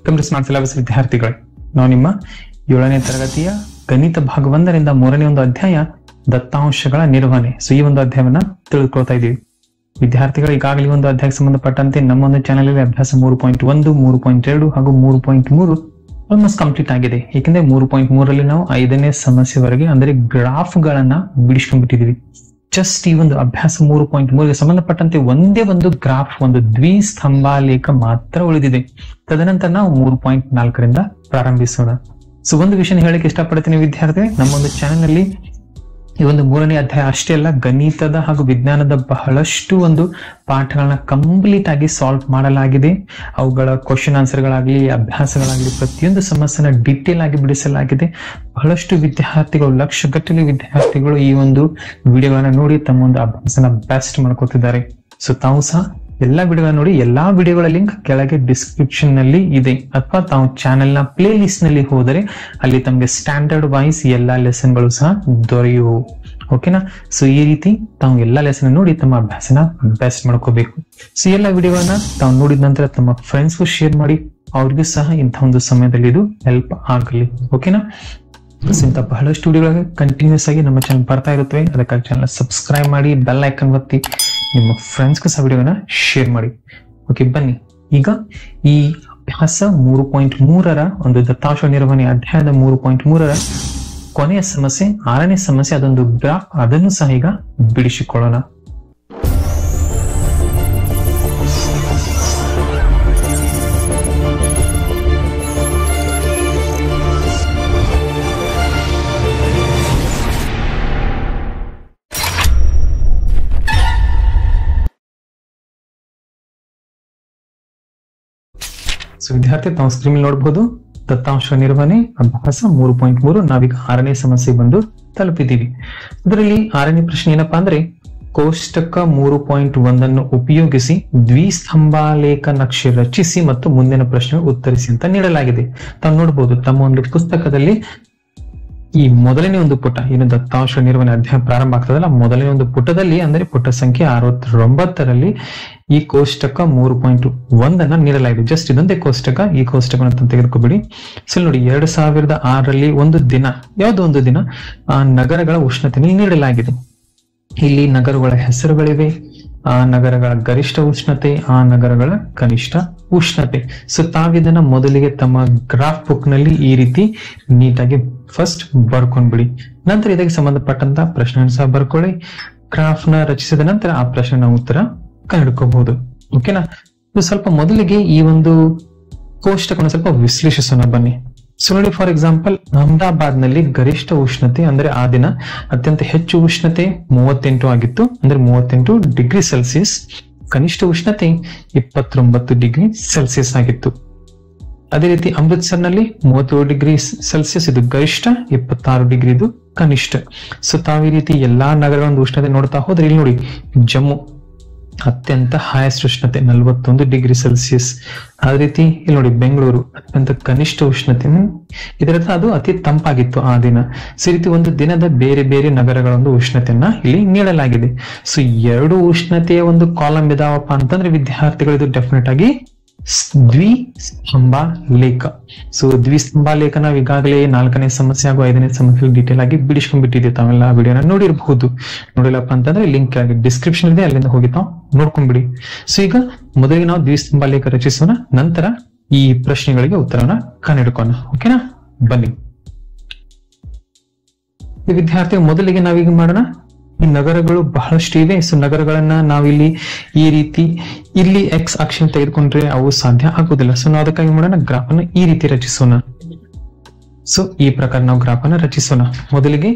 Welcome to smart syllabus ವಿದ್ಯಾರ್ಥಿಗಳೇ, ನಾವು ನಿಮ್ಮ 7ನೇ ತರಗತಿಯ ಗಣಿತ ಭಾಗ 1ರಿಂದ 3ನೇ ಒಂದು ಅಧ್ಯಾಯ ದತ್ತಾಂಶಗಳ ನಿರ್ವಹಣೆ. ಈ ಒಂದು ಅಧ್ಯಾಯವನ್ನ ತಿಳಿದುಕೊಳ್ತಾ ಇದ್ದೀವಿ. ವಿದ್ಯಾರ್ಥಿಗಳು ಈಗಾಗಲೇ ಒಂದು ಅಧ್ಯಾಯಕ್ಕೆ ಸಂಬಂಧಪಟ್ಟಂತೆ ನಮ್ಮ ಒಂದು ಚಾನೆಲ್ ಅಲ್ಲಿ ಅಭ್ಯಾಸ 3.1, 3.2 ಹಾಗೂ 3.3 ಆಲ್ಮೋಸ್ಟ್ ಕಂಪ್ಲೀಟ್ ಆಗಿದೆ. ಏಕೆಂದ್ರೆ 3.3 ನಾವು 5ನೇ ಸಮಸ್ಯೆವರೆಗೆ ಅಂದ್ರೆ ಗ್ರಾಫ್ ಗಳನ್ನ ಬಿಡಿಸ್ಕೊಂಡ್ಬಿಟ್ಟಿದೀವಿ. ಜಸ್ಟ್ ಈ ಒಂದು ಅಭ್ಯಾಸ 3.3ಗೆ ಸಂಬಂಧಪಟ್ಟಂತೆ ಒಂದೇ ಒಂದು ಗ್ರಾಫ್, ಒಂದು ದ್ವಿಸ್ತಂಭಾಲೇಖ ಮಾತ್ರ ಉಳಿದಿದೆ. ತದನಂತರ ನಾವು 3.4ರಿಂದ ಪ್ರಾರಂಭಿಸೋಣ. ಒಂದು ವಿಷಯ ಹೇಳಕ್ಕೆ ಇಷ್ಟಪಡ್ತೀನಿ ವಿದ್ಯಾರ್ಥಿ, ನಮ್ಮ ಒಂದು ಚಾನೆಲ್ ನಲ್ಲಿ ಈ ಒಂದು 3ನೇ ಅಧ್ಯಾಯ ಅಷ್ಟೇ ಅಲ್ಲ, ಗಣಿತದ ಹಾಗೂ ವಿಜ್ಞಾನದ ಬಹಳಷ್ಟು ಒಂದು ಪಾಠಗಳನ್ನ ಕಂಪ್ಲೀಟ್ ಆಗಿ ಸಾಲ್ವ್ ಮಾಡಲಾಗಿದೆ. ಅವುಗಳ ಕ್ವಶನ್ ಆನ್ಸರ್ಗಳಾಗ್ಲಿ, ಅಭ್ಯಾಸಗಳಾಗ್ಲಿ, ಪ್ರತಿಯೊಂದು ಸಮಸ್ಯೆನ ಡಿಟೇಲ್ ಆಗಿ ಬಿಡಿಸಲಾಗಿದೆ. ಬಹಳಷ್ಟು ವಿದ್ಯಾರ್ಥಿಗಳು, ಲಕ್ಷಗಟ್ಟಲೆ ವಿದ್ಯಾರ್ಥಿಗಳು ಈ ಒಂದು ವಿಡಿಯೋಗಳನ್ನ ನೋಡಿ ತಮ್ಮ ಒಂದು ಅಭ್ಯಾಸನ ಬೆಸ್ಟ್ ಮಾಡ್ಕೊತಿದ್ದಾರೆ. ತಾವು ಸಹ ಎಲ್ಲಾ ವಿಡಿಯೋಗಳನ್ನ ನೋಡಿ. ಎಲ್ಲಾ ವಿಡಿಯೋಗಳ ಲಿಂಕ್ ಕೆಳಗೆ ಡಿಸ್ಕ್ರಿಪ್ಷನ್ ನಲ್ಲಿ ಇದೆ, ಅಥವಾ ತಾವು ಚಾನೆಲ್ ನ ಪ್ಲೇ ಲಿಸ್ಟ್ ನಲ್ಲಿ ಹೋದರೆ ಅಲ್ಲಿ ತಮಗೆ ಸ್ಟ್ಯಾಂಡರ್ಡ್ ವೈಸ್ ಎಲ್ಲಾ ಲೆಸನ್ ಗಳು ಸಹ ದೊರೆಯುವು. ಓಕೆನಾ? ಈ ರೀತಿ ತಾವು ಎಲ್ಲಾ ಲೆಸನ್ ನೋಡಿ ತಮ್ಮ ಅಭ್ಯಾಸನ ಬೆಸ್ಟ್ ಮಾಡ್ಕೋಬೇಕು. ಎಲ್ಲಾ ವಿಡಿಯೋಗಳನ್ನ ತಾವು ನೋಡಿದ ನಂತರ ತಮ್ಮ ಫ್ರೆಂಡ್ಸ್ಗೂ ಶೇರ್ ಮಾಡಿ, ಅವ್ರಿಗೂ ಸಹ ಇಂಥ ಒಂದು ಸಮಯದಲ್ಲಿ ಇದು ಹೆಲ್ಪ್ ಆಗಲಿ. ಓಕೆನಾ? ಇಂಥ ಬಹಳಷ್ಟು ವಿಡಿಯೋಗಳಿಗೆ ಕಂಟಿನ್ಯೂಸ್ ಆಗಿ ನಮ್ಮ ಚಾನಲ್ ಬರ್ತಾ ಇರುತ್ತವೆ. ಅದಕ್ಕಾಗಿ ಚಾನಲ್ ಸಬ್ಸ್ಕ್ರೈಬ್ ಮಾಡಿ, ಬೆಲ್ ಐಕನ್ ಒತ್ತಿ, ನಿಮ್ಮ ಫ್ರೆಂಡ್ಸ್ಗೂ ಸಹ ವಿಡಿಯೋನ ಶೇರ್ ಮಾಡಿ. ಓಕೆ, ಬನ್ನಿ ಈಗ ಈ ಅಭ್ಯಾಸ 3.3ರ ಒಂದು ದತ್ತಾಂಶ ನಿರ್ವಹಣೆ ಅಧ್ಯಾಯದ 3.3ರ ಕೊನೆಯ ಸಮಸ್ಯೆ, 6ನೇ ಸಮಸ್ಯೆ, ಅದೊಂದು ಗ್ರಾಫ್, ಅದನ್ನು ಸಹ ಈಗ ಬಿಡಿಸಿಕೊಳ್ಳೋಣ. ವಿದ್ಯಾರ್ಥಿ ತಾವು ಸ್ಕ್ರೀನ್ ನೋಡಬಹುದು, ದತ್ತಾಂಶ ನಿರ್ವಹಣೆ ಅಭ್ಯಾಸ 3.3. ನಾವೀಗ 6ನೇ ಸಮಸ್ಯೆ ಬಂದು ತಲುಪಿದ್ದೀವಿ. ಇದರಲ್ಲಿ 6ನೇ ಪ್ರಶ್ನೆ ಏನಪ್ಪಾ ಅಂದ್ರೆ, ಕೋಷ್ಟಕ 3.1 ಅನ್ನು ಉಪಯೋಗಿಸಿ ದ್ವಿಸ್ತಂಭಾಲೇಖ ನಕ್ಷೆ ರಚಿಸಿ ಮತ್ತು ಮುಂದಿನ ಪ್ರಶ್ನೆ ಉತ್ತರಿಸಿ ಅಂತ ನೀಡಲಾಗಿದೆ. ತಾವು ನೋಡಬಹುದು ತಮ್ಮ ಒಂದು ಪುಸ್ತಕದಲ್ಲಿ ಈ ಮೊದಲನೇ ಒಂದು ಪುಟ, ಏನು ದತ್ತಾಂಶ ನಿರ್ವಹಣೆ ಅಧ್ಯಾಯ ಪ್ರಾರಂಭ ಆಗ್ತದಲ್ಲ, ಮೊದಲನೇ ಒಂದು ಪುಟದಲ್ಲಿ ಅಂದ್ರೆ ಪುಟ ಸಂಖ್ಯೆ 69ರಲ್ಲಿ ಈ ಕೋಷ್ಟಕ 3.1 ನೀಡಲಾಗಿದೆ. ಜಸ್ಟ್ ಇದೊಂದೇ ಕೋಷ್ಟಕ, ಈ ಕೋಷ್ಟಕವನ್ನು ತೆಗೆದುಕೊಬಿಡಿ. ನೋಡಿ, 2006ರಲ್ಲಿ ಒಂದು ದಿನ, ಯಾವುದೋ ಒಂದು ದಿನ ಆ ನಗರಗಳ ಉಷ್ಣತೆಯನ್ನು ನೀಡಲಾಗಿದೆ. ಇಲ್ಲಿ ನಗರಗಳ ಹೆಸರುಗಳಿವೆ, ಆ ನಗರಗಳ ಗರಿಷ್ಠ ಉಷ್ಣತೆ, ಆ ನಗರಗಳ ಕನಿಷ್ಠ ಉಷ್ಣತೆ. ತಾವಿದನ್ನ ಮೊದಲಿಗೆ ತಮ್ಮ ಗ್ರಾಫ್ ಬುಕ್ ನಲ್ಲಿ ಈ ರೀತಿ ನೀಟಾಗಿ ಫಸ್ಟ್ ಬರ್ಕೊಂಡ್ಬಿಡಿ. ನಂತರ ಇದಕ್ಕೆ ಸಂಬಂಧಪಟ್ಟಂತ ಪ್ರಶ್ನೆ ಸಹ ಬರ್ಕೊಳ್ಳಿ. ಗ್ರಾಫ್ ನ ರಚಿಸಿದ ನಂತರ ಆ ಪ್ರಶ್ನೆ ಉತ್ತರ ಕಂಡುಹಿಡ್ಕೋಬಹುದು. ಓಕೆನಾ? ಸ್ವಲ್ಪ ಮೊದಲಿಗೆ ಈ ಒಂದು ಕೋಷ್ಟಕವನ್ನು ಸ್ವಲ್ಪ ವಿಶ್ಲೇಷಿಸೋಣ ಬನ್ನಿ. ನೋಡಿ, ಫಾರ್ ಎಕ್ಸಾಂಪಲ್, ಅಹಮದಾಬಾದ್ ನಲ್ಲಿ ಗರಿಷ್ಠ ಉಷ್ಣತೆ ಅಂದ್ರೆ ಆ ದಿನ ಅತ್ಯಂತ ಹೆಚ್ಚು ಉಷ್ಣತೆ 38 ಆಗಿತ್ತು, ಅಂದ್ರೆ 38 ಡಿಗ್ರಿ ಸೆಲ್ಸಿಯಸ್. ಕನಿಷ್ಠ ಉಷ್ಣತೆ 29 ಡಿಗ್ರಿ ಸೆಲ್ಸಿಯಸ್ ಆಗಿತ್ತು. ಅದೇ ರೀತಿ ಅಮೃತ್ಸರ್ ನಲ್ಲಿ 37 ಡಿಗ್ರಿ ಸೆಲ್ಸಿಯಸ್ ಇದು ಗರಿಷ್ಠ, 26 ಡಿಗ್ರಿ ಇದು ಕನಿಷ್ಠ. ತಾವು ಈ ರೀತಿ ಎಲ್ಲಾ ನಗರಗಳ ಒಂದು ಉಷ್ಣತೆ ನೋಡ್ತಾ ಹೋದ್ರೆ, ಇಲ್ಲಿ ನೋಡಿ ಜಮ್ಮು ಅತ್ಯಂತ ಹೈಯೆಸ್ಟ್ ಉಷ್ಣತೆ 41 ಡಿಗ್ರಿ ಸೆಲ್ಸಿಯಸ್. ಅದೇ ರೀತಿ ಇಲ್ಲಿ ನೋಡಿ ಬೆಂಗಳೂರು ಅತ್ಯಂತ ಕನಿಷ್ಠ ಉಷ್ಣತೆ, ಇದರರ್ಥ ಅದು ಅತಿ ತಂಪಾಗಿತ್ತು ಆ ದಿನ. ಈ ರೀತಿ ಒಂದು ದಿನದ ಬೇರೆ ಬೇರೆ ನಗರಗಳ ಒಂದು ಉಷ್ಣತೆಯನ್ನ ಇಲ್ಲಿ ನೀಡಲಾಗಿದೆ. ಎರಡು ಉಷ್ಣತೆಯ ಒಂದು ಕಾಲಮ್ ಇದಾವಪ್ಪ ಅಂತಂದ್ರೆ ವಿದ್ಯಾರ್ಥಿಗಳು ಇದು ಡೆಫಿನೆಟ್ ಆಗಿ ದ್ವಿಸ್ತಂಭಾಲೇಖ. ದ್ವಿಸ್ತಂಭಾಲೇಖ ನಾವು ಈಗಾಗಲೇ 4ನೇ ಸಮಸ್ಯೆ ಹಾಗೂ 5ನೇ ಸಮಸ್ಯೆ ಡೀಟೇಲ್ ಆಗಿ ಬಿಡಿಸ್ಕೊಂಡ್ಬಿಟ್ಟಿದ್ದೀವಿ. ತಾವೆಲ್ಲ ವಿಡಿಯೋನ ನೋಡಿರಬಹುದು. ನೋಡಿಲ್ಲಪ್ಪ ಅಂತಂದ್ರೆ ಲಿಂಕ್ ಆಗಿ ಡಿಸ್ಕ್ರಿಪ್ಷನ್ ಇದೆ, ಅಲ್ಲಿಂದ ಹೋಗಿ ತಾವು ನೋಡ್ಕೊಂಡ್ಬಿಡಿ. ಈಗ ಮೊದಲಿಗೆ ನಾವು ದ್ವಿಸ್ತಂಭಾಲೇಖ ರಚಿಸೋಣ, ನಂತರ ಈ ಪ್ರಶ್ನೆಗಳಿಗೆ ಉತ್ತರವನ್ನ ಕಂಡುಹಿಡ್ಕೋಣ. ಓಕೆನಾ? ಬನ್ನಿ ವಿದ್ಯಾರ್ಥಿ, ಮೊದಲಿಗೆ ನಾವೀಗ ಮಾಡೋಣ. ಈ ನಗರಗಳು ಬಹಳಷ್ಟು ಇವೆ. ನಗರಗಳನ್ನ ನಾವಿಲ್ಲಿ ಈ ರೀತಿ ಇಲ್ಲಿ ಎಕ್ಸ್ ಅಕ್ಷ ತೆಗೆದುಕೊಂಡ್ರೆ ಅವು ಸಾಧ್ಯ ಆಗುದಿಲ್ಲ. ನಾವು ಅದಕ್ಕಾಗಿ ಮಾಡೋಣ, ಗ್ರಾಫ್ ಅನ್ನು ಈ ರೀತಿ ರಚಿಸೋಣ. ಈ ಪ್ರಕಾರ ನಾವು ಗ್ರಾಫ್ ಅನ್ನು ರಚಿಸೋಣ. ಮೊದಲಿಗೆ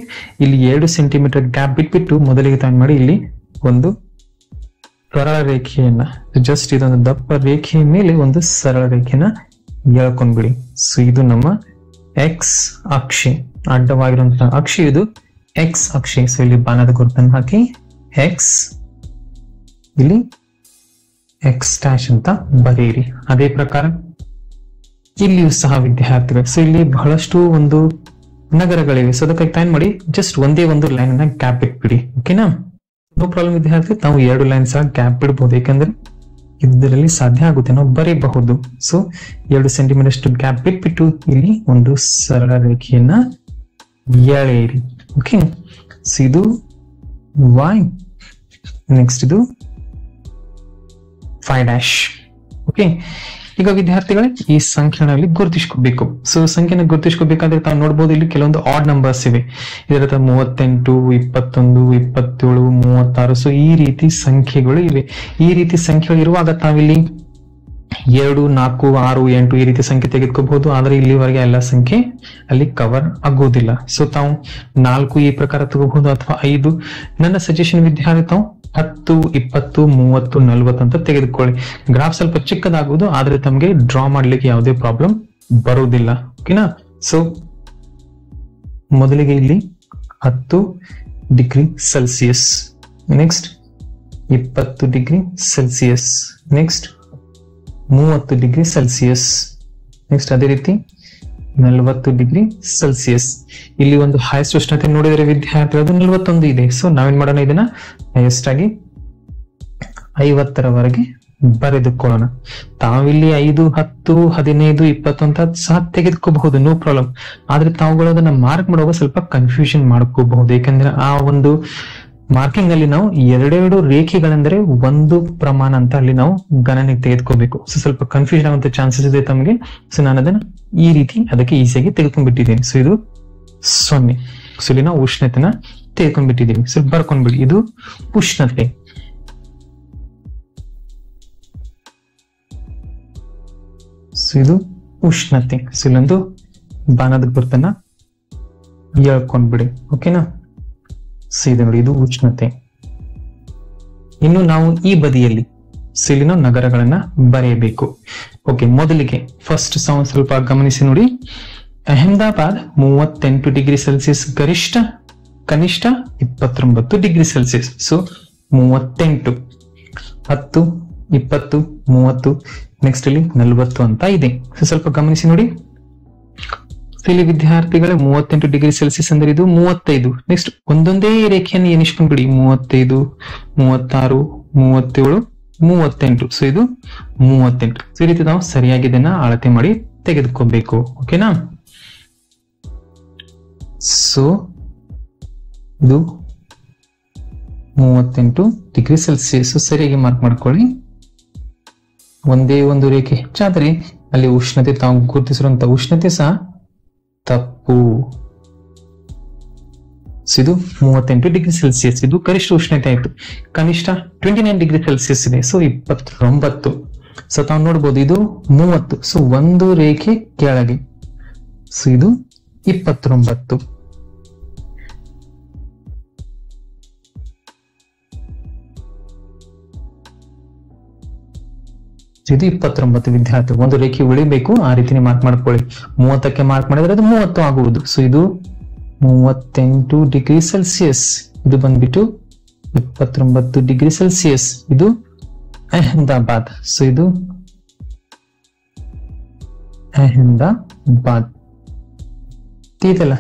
ಇಲ್ಲಿ 2 ಸೆಂಟಿಮೀಟರ್ ಗ್ಯಾಪ್ ಬಿಟ್ಬಿಟ್ಟು ಮೊದಲಿಗೆ ತಾನು ಮಾಡಿ ಇಲ್ಲಿ ಒಂದು ಸರಳ ರೇಖೆಯನ್ನ, ಜಸ್ಟ್ ಇದೊಂದು ದಪ್ಪ ರೇಖೆಯ ಮೇಲೆ ಒಂದು ಸರಳ ರೇಖೆಯನ್ನ ಎಳ್ಕೊಂಡ್ಬಿಡಿ. ಇದು ನಮ್ಮ ಎಕ್ಸ್ ಅಕ್ಷೆ, ಅಡ್ಡವಾಗಿರುವಂತಹ ಅಕ್ಷೆ ಇದು ಎಕ್ಸ್ ಅಕ್ಷೆ. ಇಲ್ಲಿ ಬಾಣದ ಗುರುತನ್ನು ಹಾಕಿ ಎಕ್ಸ್, ಇಲ್ಲಿ ಎಕ್ಸ್ ಡ್ಯಾಶ್ ಅಂತ ಬರೆಯಿರಿ. ಅದೇ ಪ್ರಕಾರ ಇಲ್ಲಿಯೂ ಸಹ ವಿದ್ಯಾರ್ಥಿಗಳು ಇಲ್ಲಿ ಬಹಳಷ್ಟು ಒಂದು ನಗರಗಳಿವೆ. ಅದಕ್ಕಾಗಿ ಟೈಮ್ ಮಾಡಿ ಜಸ್ಟ್ ಒಂದೇ ಒಂದು ಲೈನ್ ಅನ್ನ ಗ್ಯಾಪ್ ಬಿಟ್ಬಿಡಿ. ಓಕೆನಾ? ನೋ ಪ್ರಾಬ್ಲಮ್ ವಿದ್ಯಾರ್ಥಿ, ತಾವು 2 ಲೈನ್ ಸಹ ಗ್ಯಾಪ್ ಬಿಡಬಹುದು. ಯಾಕಂದ್ರೆ ಇದರಲ್ಲಿ ಸಾಧ್ಯ ಆಗುತ್ತೆ, ನಾವು ಬರೀಬಹುದು. ಸೊ 2 ಸೆಂಟಿಮೀಟರ್ ಅಷ್ಟು ಗ್ಯಾಪ್ ಬಿಟ್ಬಿಟ್ಟು ಇಲ್ಲಿ ಒಂದು ಸರಳ ರೇಖೆಯನ್ನ ಎಳೆಯಿರಿ. ಓಕೆ, ಸೊ ಇದು y, ನೆಕ್ಸ್ಟ್ ಇದು 5'. ಓಕೆ, ಈಗ ವಿದ್ಯಾರ್ಥಿಗಳೇ ಈ ಸಂಖ್ಯೆಗಳಲ್ಲಿ ಗುರುತಿಸ್ಕೋಬೇಕು. ಸೊ ಸಂಖ್ಯೆನ ಗುರುತಿಸ್ಕೋಬೇಕಾದ್ರೆ ತಾವು ನೋಡ್ಬೋದು ಇಲ್ಲಿ ಕೆಲವೊಂದು ಆಡ್ ನಂಬರ್ಸ್ ಇವೆ. ಇದರ 38, 21, 27, 36. ಸೊ ಈ ರೀತಿ ಸಂಖ್ಯೆಗಳು ಇವೆ. ಈ ರೀತಿ ಸಂಖ್ಯೆಗಳು ಇರುವಾಗ ತಾವಿಲ್ಲಿ 2, 4, 6, 8 ಈ ರೀತಿ ಸಂಖ್ಯೆ ತೆಗೆದುಕೋಬಹುದು. ಆದ್ರೆ ಇಲ್ಲಿವರೆಗೆ ಎಲ್ಲ ಸಂಖ್ಯೆ ಅಲ್ಲಿ ಕವರ್ ಆಗೋದಿಲ್ಲ. ಸೊ ತಾವು 4 ಈ ಪ್ರಕಾರ ತಗೋಬಹುದು ಅಥವಾ 5. ನನ್ನ ಸಜೆಷನ್ ವಿದ್ಯಾರ್ಥಿ ತಾವು 10, 20, 30, 40 ಅಂತ ತೆಗೆದುಕೊಳ್ಳಿ. ಗ್ರಾಫ್ ಸ್ವಲ್ಪ ಚಿಕ್ಕದಾಗುವುದು, ಆದ್ರೆ ತಮಗೆ ಡ್ರಾ ಮಾಡ್ಲಿಕ್ಕೆ ಯಾವುದೇ ಪ್ರಾಬ್ಲಮ್ ಬರುವುದಿಲ್ಲ. ಓಕೆನಾ? ಸೊ ಮೊದಲಿಗೆ ಇಲ್ಲಿ 10 degree Celsius, next 20 degree Celsius, next 30 degree Celsius, next ಅದೇ ರೀತಿ 40 ಡಿಗ್ರಿ ಸೆಲ್ಸಿಯಸ್. ಇಲ್ಲಿ ಒಂದು ಹೈಯೆಸ್ಟ್ ಉಷ್ಣತೆ ನೋಡಿದರೆ ವಿದ್ಯಾರ್ಥಿ ಅದು 41 ಇದೆ. ಸೊ ನಾವೇನ್ ಮಾಡೋಣ, ಇದನ್ನ ಹೈಯೆಸ್ಟ್ ಆಗಿ 50ರವರೆಗೆ ಬರೆದುಕೊಳ್ಳೋಣ. ತಾವಿಲ್ಲಿ 5, 10, 15, 20 ಅಂತ ಸಹ ತೆಗೆದುಕೋಬಹುದು, ನೋ ಪ್ರಾಬ್ಲಮ್. ಆದ್ರೆ ತಾವುಗಳು ಅದನ್ನ ಮಾರ್ಕ್ ಮಾಡುವಾಗ ಸ್ವಲ್ಪ ಕನ್ಫ್ಯೂಷನ್ ಮಾಡ್ಕೋಬಹುದು. ಯಾಕಂದ್ರೆ ಆ ಒಂದು ಮಾರ್ಕಿಂಗ್ ಅಲ್ಲಿ ನಾವು 2 ರೇಖೆಗಳೆಂದರೆ ಒಂದು ಪ್ರಮಾಣ ಅಂತ ಅಲ್ಲಿ ನಾವು ಗಣನೆಗೆ ತೆಗೆದುಕೋಬೇಕು. ಸೊ ಸ್ವಲ್ಪ ಕನ್ಫ್ಯೂಷನ್ ಆಗುವಂತ ಚಾನ್ಸಸ್ ಇದೆ ತಮಗೆ. ಸೊ ನಾನು ಅದನ್ನ ಈ ರೀತಿ ಅದಕ್ಕೆ ಈಸಿಯಾಗಿ ತೆಗೆದುಕೊಂಡ್ಬಿಟ್ಟಿದ್ದೀನಿ. ಸೊ ಇದು 0. ಸೊ ಇಲ್ಲಿ ನಾವು ಉಷ್ಣತೆನ ತೆಗೆದುಕೊಂಡ್ಬಿಟ್ಟಿದ್ದೀವಿ. ಸೊ ಬರ್ಕೊಂಡ್ಬಿಡಿ, ಇದು ಉಷ್ಣತೆ. ಸೊ ಇದು ಉಷ್ಣತೆ. ಸೊ ಇಲ್ಲೊಂದು ಬಾಣದ ಗುರುತನ್ನ ಹೇಳ್ಕೊಂಡ್ಬಿಡಿ. ಓಕೆನಾ? ಸೊ ಇದು ನೋಡಿ, ಇದು ಉಷ್ಣತೆ. ಇನ್ನು ನಾವು ಈ ಬದಿಯಲ್ಲಿ ಸೊ ಇಲ್ಲಿ ನಾವು ನಗರಗಳನ್ನ ಬರೆಯಬೇಕು. ಓಕೆ, ಮೊದಲಿಗೆ ಫಸ್ಟ್ ಸ್ವಲ್ಪ ಗಮನಿಸಿ ನೋಡಿ. ಅಹಮದಾಬಾದ್ 38 ಡಿಗ್ರಿ ಸೆಲ್ಸಿಯಸ್ ಗರಿಷ್ಠ, ಕನಿಷ್ಠ 29 ಡಿಗ್ರಿ ಸೆಲ್ಸಿಯಸ್. ಸೊ 38, 10, 20, 30, ನೆಕ್ಸ್ಟ್ ಇಲ್ಲಿ 40 ಅಂತ ಇದೆ. ಸೊ ಸ್ವಲ್ಪ ಗಮನಿಸಿ ನೋಡಿ. ಇಲ್ಲಿ ವಿದ್ಯಾರ್ಥಿಗಳೇ 38 ಡಿಗ್ರಿ ಸೆಲ್ಸಿಯಸ್ ಅಂದ್ರೆ ಇದು 35. ನೆಕ್ಸ್ಟ್ ಒಂದೊಂದೇ ರೇಖೆಯನ್ನು ಎಣಿಸ್ಕೊಂಡ್ಬಿಡಿ. 35, 36, 37, 38. ಸೊ ಇದು 38. ಸೊ ಈ ರೀತಿ ನಾವು ಸರಿಯಾಗಿ ಇದನ್ನ ಅಳತೆ ಮಾಡಿ ತೆಗೆದುಕೋಬೇಕು. ಓಕೆನಾ? ಸೊ ಇದು 38 ಡಿಗ್ರಿ ಸೆಲ್ಸಿಯಸ್. ಸರಿಯಾಗಿ ಮಾರ್ಕ್ ಮಾಡ್ಕೊಳ್ಳಿ. ಒಂದೇ ಒಂದು ರೇಖೆ ಹೆಚ್ಚಾದರೆ ಅಲ್ಲಿ ಉಷ್ಣತೆ ತಾವು ಗುರುತಿಸಿರುವಂತ ಉಷ್ಣತೆ ಸಹ ತಪ್ಪು. ಇದು 38 ಡಿಗ್ರಿ ಸೆಲ್ಸಿಯಸ್, ಇದು ಗರಿಷ್ಠ ಉಷ್ಣತೆ ಆಯ್ತು. ಕನಿಷ್ಠ 29 ಡಿಗ್ರಿ ಸೆಲ್ಸಿಯಸ್ ಇದೆ. ಸೊ 29. ಸೊ ತಾವು ನೋಡ್ಬೋದು ಇದು 30. ಸೊ ಒಂದು ರೇಖೆ ಕೆಳಗೆ. ಸೊ ಇದು 29. ಇದು 29 ವಿದ್ಯಾರ್ಥಿ. ಒಂದು ರೇಖೆ ಉಳಿಬೇಕು, ಆ ರೀತಿನೇ ಮಾರ್ಕ್ ಮಾಡ್ಕೊಳ್ಳಿ. 30ಕ್ಕೆ ಮಾರ್ಕ್ ಮಾಡಿದ್ರೆ ಅದು 30 ಆಗುವುದು. ಸೊ ಇದು 38 ಡಿಗ್ರಿ ಸೆಲ್ಸಿಯಸ್. ಇದು ಬಂದ್ಬಿಟ್ಟು 29 ಡಿಗ್ರಿ ಸೆಲ್ಸಿಯಸ್. ಇದು ಅಹಮದಾಬಾದ್. ಸೊ ಇದು ಅಹಮದಾಬಾದ್. ಇದೆಲ್ಲ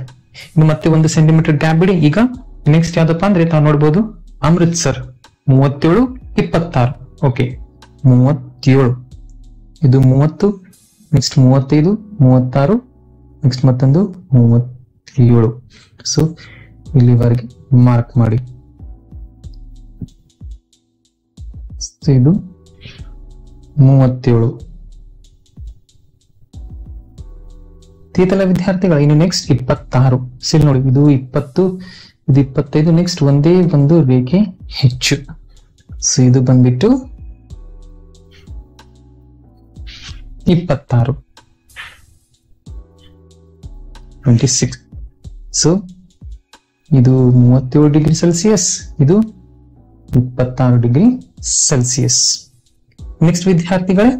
ಇನ್ನು ಮತ್ತೆ 1 ಸೆಂಟಿಮೀಟರ್ ಗ್ಯಾಪ್ ಬಿಡಿ. ಈಗ ನೆಕ್ಸ್ಟ್ ಯಾವ್ದಪ್ಪ ಅಂದ್ರೆ ತಾವು ನೋಡ್ಬೋದು ಅಮೃತ್ಸರ್ 37, 26. ಓಕೆ, 37. ಇದು 30, ನೆಕ್ಸ್ಟ್ 35, 36, ನೆಕ್ಸ್ಟ್ ಮತ್ತೊಂದು 37. ಸೊ ಇಲ್ಲಿವರೆಗೆ ಮಾರ್ಕ್ ಮಾಡಿ. ಇದು 37. ತೀತಲ ವಿದ್ಯಾರ್ಥಿಗಳು ಇನ್ನು ನೆಕ್ಸ್ಟ್ 26. ಸಿಲ್ ನೋಡಿ, ಇದು 20, ಇದು 25. ನೆಕ್ಸ್ಟ್ ಒಂದೇ ಒಂದು ರೇಖೆ ಹೆಚ್ಚು. ಸೊ ಇದು ಬಂದ್ಬಿಟ್ಟು 26, 26. ಸೊ ಇದು 37 ಡಿಗ್ರಿ ಸೆಲ್ಸಿಯಸ್, ಇದು 26 ಡಿಗ್ರಿ ಸೆಲ್ಸಿಯಸ್. ನೆಕ್ಸ್ಟ್ ವಿದ್ಯಾರ್ಥಿಗಳೇ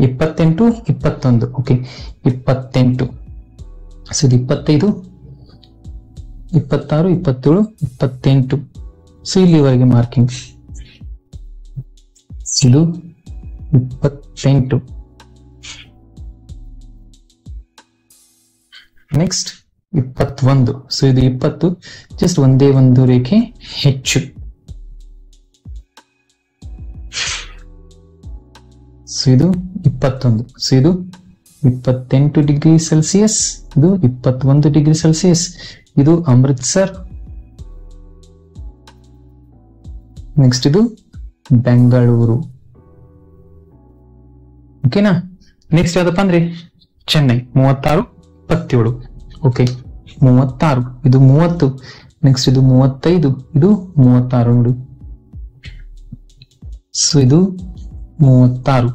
28, 21. ಓಕೆ, 28. ಸೊ ಇದು 25, 26, 27, 28. ಸೊ ಇಲ್ಲಿವರೆಗೆ ಮಾರ್ಕಿಂಗ್. ಇದು 28. ನೆಕ್ಸ್ಟ್ 21. ಸೊ ಇದು 20, ಜಸ್ಟ್ ಒಂದೇ ಒಂದು ರೇಖೆ ಹೆಚ್ಚು. ಸೊ ಇದು 21. ಸೊ ಇದು 28 ಡಿಗ್ರಿ ಸೆಲ್ಸಿಯಸ್, ಇದು 21 ಡಿಗ್ರಿ ಸೆಲ್ಸಿಯಸ್. ಇದು ಅಮೃತ್ಸರ್. ನೆಕ್ಸ್ಟ್ ಇದು ಬೆಂಗಳೂರು. ಓಕೆನಾ. ನೆಕ್ಸ್ಟ್ ಯಾವ್ದಪ್ಪ ಅಂದ್ರೆ ಚೆನ್ನೈ 36, 27. ಓಕೆ 36, ಇದು 30. ನೆಕ್ಸ್ಟ್ ಇದು 35, ಇದು 36 ನೋಡಿ. ಸೊ ಇದು 36.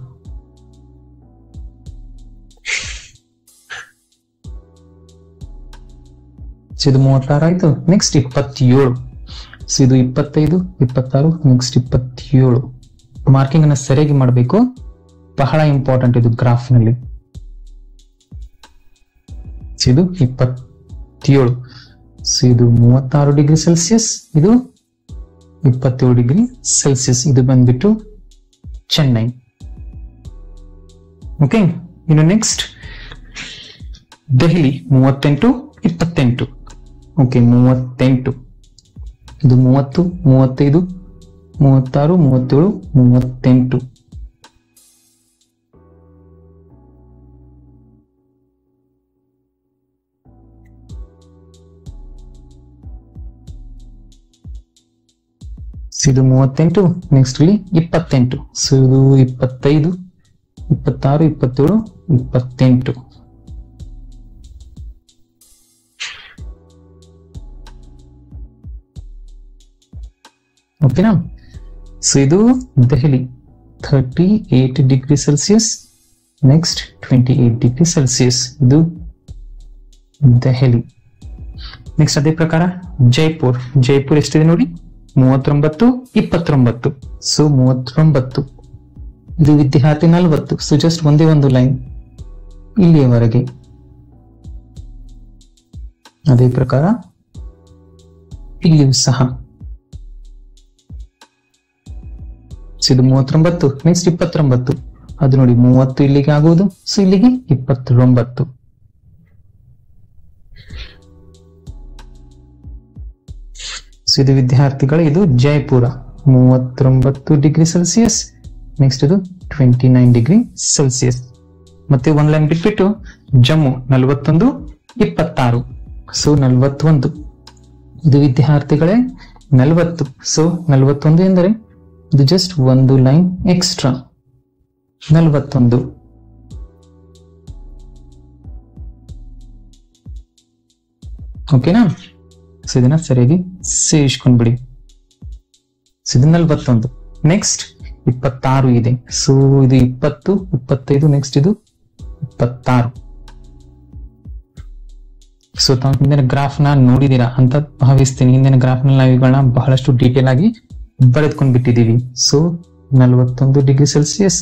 ಸೊ ಇದು 36 ಆಯ್ತು. ನೆಕ್ಸ್ಟ್ 27. ಸೊ ಇದು 25, 26, ನೆಕ್ಸ್ಟ್ 27. ಮಾರ್ಕಿಂಗ್ ಅನ್ನ ಸರಿಯಾಗಿ ಮಾಡಬೇಕು, ಬಹಳ ಇಂಪಾರ್ಟೆಂಟ್ ಇದು ಗ್ರಾಫ್ ನಲ್ಲಿ. ಇದು 27. ಸೊ ಇದು 36 ಡಿಗ್ರಿ ಸೆಲ್ಸಿಯಸ್, ಇದು 27 ಡಿಗ್ರಿ ಸೆಲ್ಸಿಯಸ್. ಇದು ಬಂದ್ಬಿಟ್ಟು ಚೆನ್ನೈ. ಓಕೆ. ಇನ್ನು ನೆಕ್ಸ್ಟ್ ದೆಹಲಿ 38, 28. ಓಕೆ 38. ಇದು 30, 35, 36, 37, 38. ಇದು 38. ನೆಕ್ಸ್ಟ್ ಇಲ್ಲಿ 28. ಸೊ ಇದು 25, 26, 27, 28. ಓಕೆನಾ. ಸೊ ಇದು Delhi 38 degree Celsius, next 28 degree Celsius. ಇದು ದೆಹಲಿ. ನೆಕ್ಸ್ಟ್ ಅದೇ ಪ್ರಕಾರ ಜೈಪುರ್. ಜೈಪುರ್ ಎಷ್ಟಿದೆ ನೋಡಿ, 39, 29. ಸೊ 39. ಇದು ವಿದ್ಯಾರ್ಥಿ 40. ಸೊ ಜಸ್ಟ್ ಒಂದೇ ಒಂದು ಲೈನ್ ಇಲ್ಲಿಯವರೆಗೆ. ಅದೇ ಪ್ರಕಾರ ಇಲ್ಲಿಯೂ ಸಹ. ಸೊ ಇದು 39, ನೆಕ್ಸ್ಟ್ 29. ಅದು ನೋಡಿ 30 ಇಲ್ಲಿಗೆ ಆಗುವುದು. ಸೊ ಇಲ್ಲಿಗೆ 29. ಸೊ ಇದು ವಿದ್ಯಾರ್ಥಿಗಳು, ಇದು ಜೈಪುರ 39 ಡಿಗ್ರಿ ಸೆಲ್ಸಿಯಸ್, ನೆಕ್ಸ್ಟ್ ಇದು 29 ಡಿಗ್ರಿ ಸೆಲ್ಸಿಯಸ್. ಮತ್ತೆ ಒಂದ್ ಲೈನ್ ಬಿಟ್ಬಿಟ್ಟು ಜಮ್ಮು 41, 26. ಸೊ 41. ಇದು ವಿದ್ಯಾರ್ಥಿಗಳೇ 40. ಸೊ 41 ಎಂದರೆ ಇದು ಜಸ್ಟ್ ಒಂದು ಲೈನ್ ಎಕ್ಸ್ಟ್ರಾ 41. ಓಕೆನಾ. ಸೊ ಇದನ್ನ ಸರಿಯಾಗಿ ಸೇರಿಸ್ಕೊಂಡ್ಬಿಡಿ. ಸೊ ಇದು 41. ನೆಕ್ಸ್ಟ್ 26 ಇದೆ. ಸೊ ಇದು 20, 25, ನೆಕ್ಸ್ಟ್ ಇದು 26. ಸೊ ತಾವು ಹಿಂದಿನ ಗ್ರಾಫ್ ನ ನೋಡಿದೀರಾ ಅಂತ ಭಾವಿಸ್ತೀನಿ. ಹಿಂದಿನ ಗ್ರಾಫ್ ನಲ್ಲಿ ನಾವು ಇವುಗಳನ್ನ ಬಹಳಷ್ಟು ಡೀಟೇಲ್ ಆಗಿ ಬರೆದ್ಕೊಂಡ್ ಬಿಟ್ಟಿದೀವಿ. ಸೊ 41 ಡಿಗ್ರಿ ಸೆಲ್ಸಿಯಸ್,